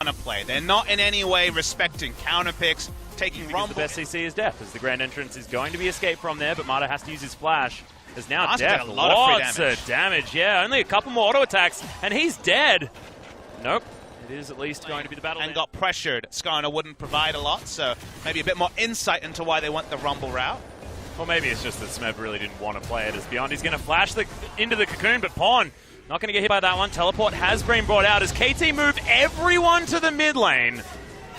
to play. They're not in any way respecting counter picks, taking because Rumble. the best CC is Def, as the grand entrance is going to be escaped from there, but Mata has to use his flash. As now Mata's Def, got a lot of free lots of damage. Yeah, only a couple more auto attacks, and he's dead. Nope. It is at least going to be the battle. And got pressured. Skarner wouldn't provide a lot, so maybe a bit more insight into why they went the Rumble route. Or maybe it's just that Smeb really didn't want to play it as Beyond. He's going to flash into the cocoon, but Pawn not going to get hit by that one. Teleport has been brought out as KT moved everyone to the mid lane.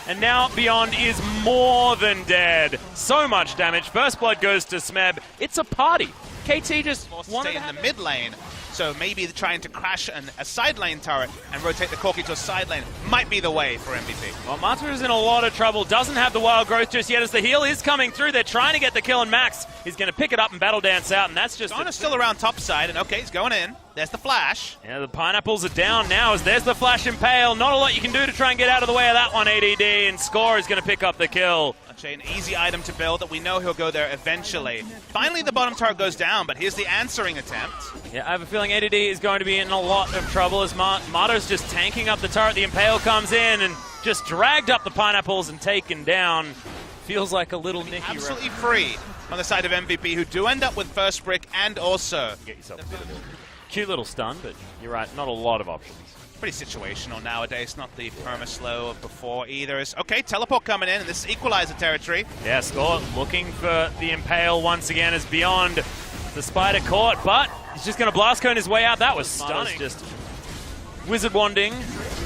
And now Beyond is more than dead. So much damage. First blood goes to Smeb. It's a party. KT just wanted to to stay in the mid lane. So maybe trying to crash a side lane turret and rotate the Corki to a side lane might be the way for MVP. Well, Mata is in a lot of trouble. Doesn't have the wild growth just yet as the heal is coming through. They're trying to get the kill, and Max is going to pick it up and battle dance out, and that's just... Skarner's still around top side, and okay, he's going in. There's the flash. Yeah, the pineapples are down now as there's the flash impale. Not a lot you can do to try and get out of the way of that one, ADD, and Score is going to pick up the kill. An easy item to build that we know he'll go there eventually. Finally, the bottom turret goes down, but here's the answering attempt. Yeah, I have a feeling ADD is going to be in a lot of trouble as Mato's just tanking up the turret. The impale comes in and just dragged up the pineapples and taken down. Feels like a little Nicky. Absolutely free on the side of MVP, who do end up with first brick and also... Get yourself a bit of a cute little stun, but you're right, not a lot of options. Pretty situational nowadays, not the perma-slow of before either. Okay, teleport coming in, and this is equalizer territory. Yeah, Score looking for the impale once again as Beyond the spider caught, but he's just going to blast cone his way out. That was stunning. Just wizard wanding.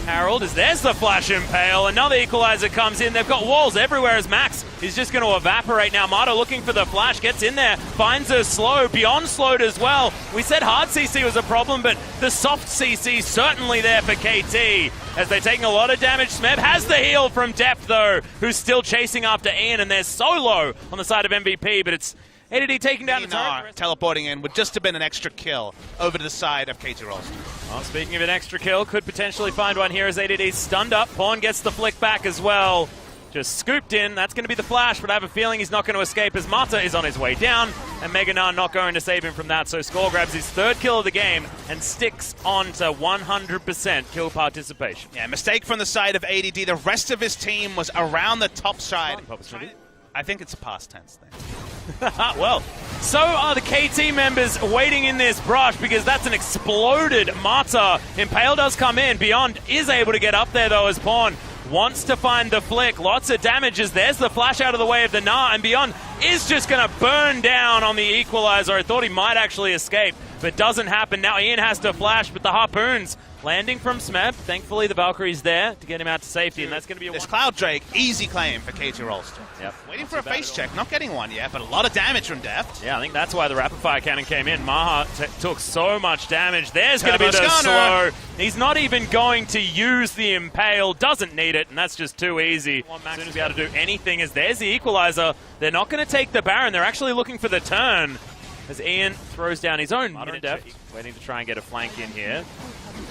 Harold is there's the flash impale. Another equalizer comes in. They've got walls everywhere as Max is just going to evaporate now. Mato looking for the flash, gets in there, finds her slow. Beyond slowed as well. We said hard CC was a problem, but the soft CC certainly there for KT as they're taking a lot of damage. Smeb has the heal from Depth though, who's still chasing after Ian, and they're so low on the side of MVP, but it's ADD taking down the turret. Teleporting in would just have been an extra kill over to the side of KT Rolls. Well, speaking of an extra kill, could potentially find one here as ADD's stunned up. Pawn gets the flick back as well. Just scooped in. That's going to be the flash, but I have a feeling he's not going to escape as Mata is on his way down, and Meganar not going to save him from that. So Score grabs his third kill of the game and sticks on to 100% kill participation. Yeah, mistake from the side of ADD. The rest of his team was around the top side. I think it's a past tense thing. Well, so are the KT members waiting in this brush because that's an exploded Mata. Impale does come in. Beyond is able to get up there though as Pawn wants to find the flick. Lots of damages. There's the flash out of the way of the Gnar, and Beyond is just going to burn down on the equalizer. I thought he might actually escape, but doesn't happen. Now Ian has to flash, but the harpoons landing from Smeb. Thankfully, the Valkyrie's there to get him out to safety, and that's going to be a this Cloud Drake, easy claim for KT Rolston. Yep. Waiting for a face check, not getting one yet, but a lot of damage from Deft. Yeah, I think that's why the rapid fire cannon came in. Maha took so much damage. There's going to be the Skarner. slow. He's not even going to use the impale. Doesn't need it, and that's just too easy. Max is be able to do anything as there's the equalizer. They're not going to take the Baron. They're actually looking for the turn as Ian throws down his own Deft, waiting to try and get a flank in here.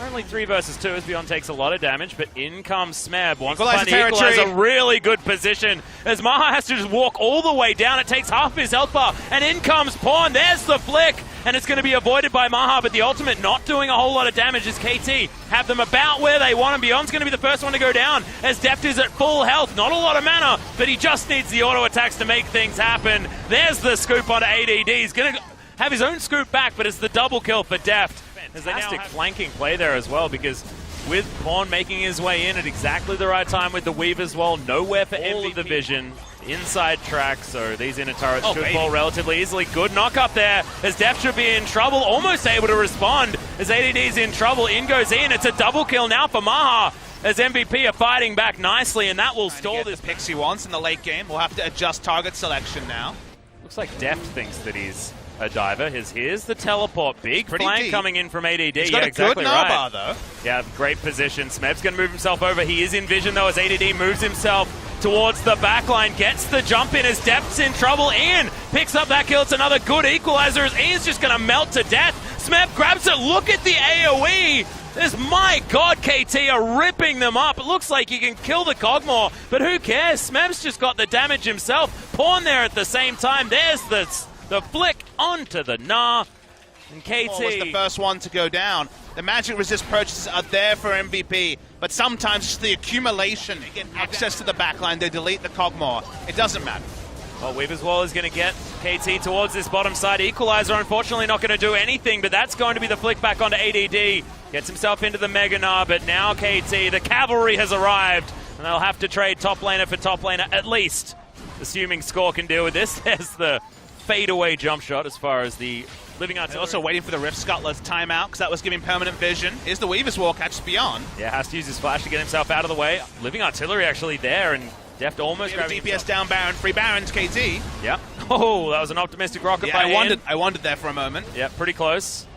Only 3 versus 2 as Beyond takes a lot of damage, but in comes Smeb. Wants to find the equalizer, really good position as Maha has to just walk all the way down. It takes half his health bar, and in comes Pawn. There's the flick, and it's going to be avoided by Maha, but the ultimate not doing a whole lot of damage as KT have them about where they want, and Beyond's going to be the first one to go down as Deft is at full health. Not a lot of mana, but he just needs the auto attacks to make things happen. There's the scoop onto ADD. He's going to have his own scoop back, but it's the double kill for Deft. Fantastic flanking play there as well, because with Pawn making his way in at exactly the right time with the weave as well, nowhere for all of the vision. Inside track, so these inner turrets should fall relatively easily. Good knock up there as Deft should be in trouble, almost able to respond as ADD's in trouble. In goes in. It's a double kill now for Maha as MVP are fighting back nicely, and that will stall this. The picks he wants in the late game. We'll have to adjust target selection now. Looks like Deft thinks that he's a diver. Here's the teleport. Big flank coming in from ADD. He's got a exactly good right. bar, though. Yeah, great position. Smeb's going to move himself over. He is in vision, though, as ADD moves himself towards the backline. Gets the jump in as Deft's in trouble. Ian picks up that kill. It's another good equalizer as Ian's just going to melt to death. Smeb grabs it. Look at the AoE. My God, KT are ripping them up. It looks like he can kill the Cogmore, but who cares? Smeb's just got the damage himself. Pawn there at the same time. There's the flick onto the Gnar. And KT was the first one to go down. The magic resist purchases are there for MVP, but sometimes just the accumulation, they get access to the backline, they delete the Cogmore. It doesn't matter. Well, Weaver's Wall is going to get KT towards this bottom side. Equalizer, unfortunately, not going to do anything, but that's going to be the flick back onto ADD. Gets himself into the Mega Gnar, but now KT, the cavalry has arrived, and they'll have to trade top laner for top laner at least, assuming Score can deal with this. There's the fadeaway jump shot as far as the Living Artillery. Also waiting for the Rift Scuttler's timeout, because that was giving permanent vision. Here's the Weaver's Wall, catches beyond. Yeah, has to use his flash to get himself out of the way. Living Artillery actually there, and Deft almost grabbing DPS himself. down Baron, free Baron's KT. Yeah. Oh, that was an optimistic rocket by Ian. I wondered there for a moment. Yeah, pretty close.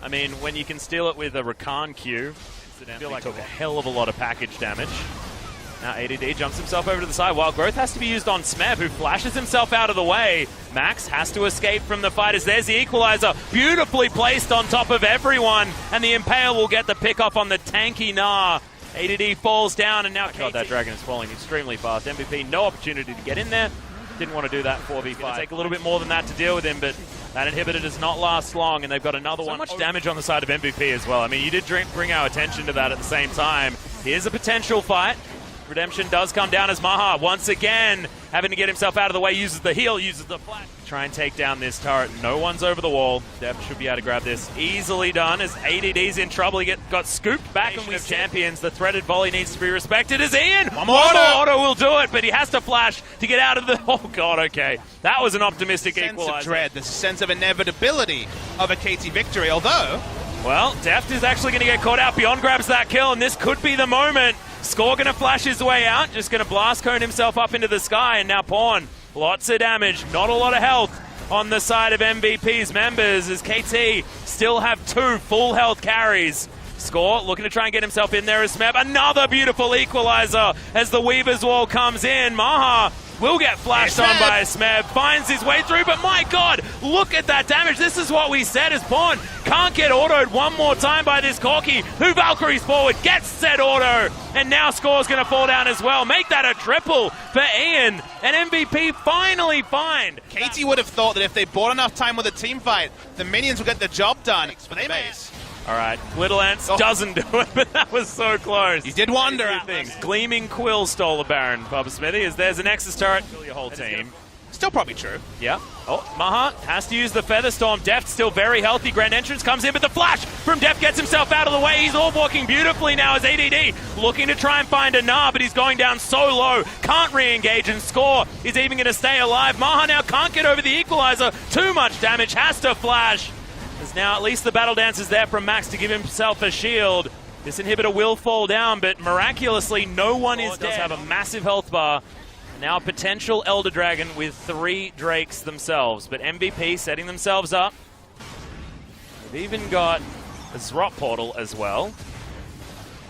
I mean, when you can steal it with a Rakan Q, I feel like took a hell of a lot of package damage. Now ADD jumps himself over to the side. Wild Growth has to be used on Smeb, who flashes himself out of the way. Max has to escape from the fighters. There's the equalizer, beautifully placed on top of everyone, and the Impale will get the pick off on the tanky Gnar. ADD falls down, and now God, that dragon is falling extremely fast. MVP, no opportunity to get in there. Didn't want to do that 4v5. It'll take a little bit more than that to deal with him, but that inhibitor does not last long, and they've got another one. So much damage on the side of MVP as well. I mean, you did bring our attention to that at the same time. Here's a potential fight. Redemption does come down as Maha, once again, having to get himself out of the way, uses the heal, uses the flash. Try and take down this turret. No one's over the wall. Dev should be able to grab this. Easily done as ADD's in trouble. He got scooped back and with champions. The threaded volley needs to be respected as Ian. One more auto will do it, but he has to flash to get out of the... Oh, God, okay. That was an optimistic equalizer. Sense of dread, the sense of inevitability of a KT victory, although... Well, Deft is actually going to get caught out. Beyond grabs that kill, and this could be the moment. Score going to flash his way out, just going to blast cone himself up into the sky, and now Pawn, lots of damage, not a lot of health on the side of MVP's members as KT still have 2 full health carries. Score looking to try and get himself in there as Smeb. Another beautiful equalizer as the Weaver's Wall comes in. Maha will get flashed on by Smeb, finds his way through, but my God, look at that damage. This is what we said as Pawn can't get autoed one more time by this Corki, who Valkyries forward, gets said auto, and now Score's going to fall down as well. Make that a triple for Ian, and MVP finally find. KT would have thought that if they bought enough time with a team fight, the minions would get the job done. For the base. All right, Little Ants doesn't do it, but that was so close. You did wonder at things. Gleaming Quill stole the Baron, Bubba Smithy, as there's a Nexus turret. Kill your whole team. Still probably true. Yeah. Oh, Maha has to use the Feather Storm. Deft still very healthy. Grand Entrance comes in, but the flash from Deft gets himself out of the way. He's all walking beautifully now as ADD looking to try and find a Gnar, but he's going down so low. Can't re-engage, and Score is even going to stay alive. Maha now can't get over the equalizer. Too much damage, has to flash. There's now at least the Battle Dance is there from Max to give himself a shield. This inhibitor will fall down, but miraculously no one is dead. Does have a massive health bar. Now a potential Elder Dragon with 3 Drakes themselves, but MVP setting themselves up. They've even got a Zrot Portal as well.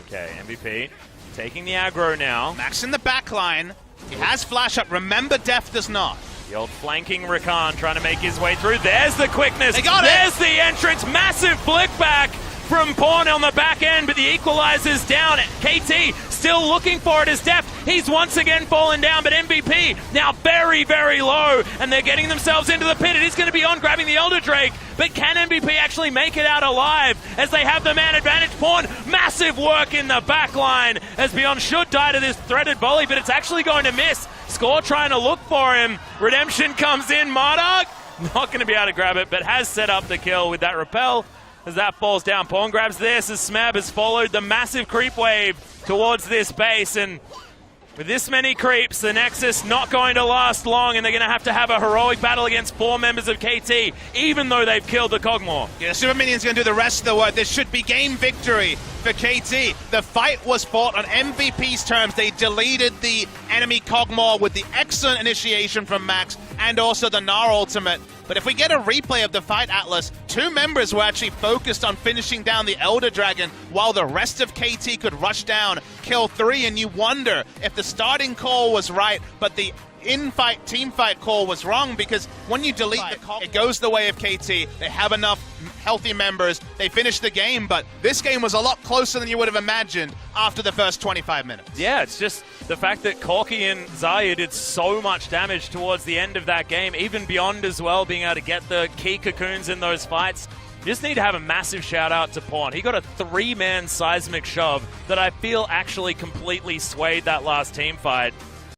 Okay, MVP taking the aggro now. Max in the back line. He has flash up. Remember, Deft does not. The old flanking Rakan trying to make his way through. There's the quickness. They got There's the entrance. Massive flick back from Pawn on the back end, but the equalizer's down. KT still looking for it as Deft. He's once again fallen down, but MVP now very, very low, and they're getting themselves into the pit. It is going to be on grabbing the Elder Drake, but can MVP actually make it out alive as they have the man advantage? Pawn, massive work in the back line as Beyond should die to this threaded volley, but it's actually going to miss. Score trying to look for him. Redemption comes in. Marduk not going to be able to grab it, but has set up the kill with that repel. As that falls down, Pawn grabs this as Smab has followed the massive creep wave towards this base, and with this many creeps, the Nexus not going to last long, and they're going to have a heroic battle against 4 members of KT, even though they've killed the Cogmore. Yeah, the Super Minions going to do the rest of the work. This should be game victory for KT. The fight was fought on MVP's terms. They deleted the enemy Cogmore with the excellent initiation from Max and also the Gnar ultimate. But if we get a replay of the fight, Atlas, 2 members were actually focused on finishing down the Elder Dragon while the rest of KT could rush down, kill 3, and you wonder if the starting call was right, but the in-fight, team fight call was wrong, because when you delete the call, it goes the way of KT. They have enough healthy members. They finish the game, but this game was a lot closer than you would have imagined after the first 25 minutes. Yeah, it's just the fact that Corki and Zaya did so much damage towards the end of that game, even Beyond as well, being able to get the key cocoons in those fights. You just need to have a massive shout out to Pawn. He got a 3-man seismic shove that I feel actually completely swayed that last team fight.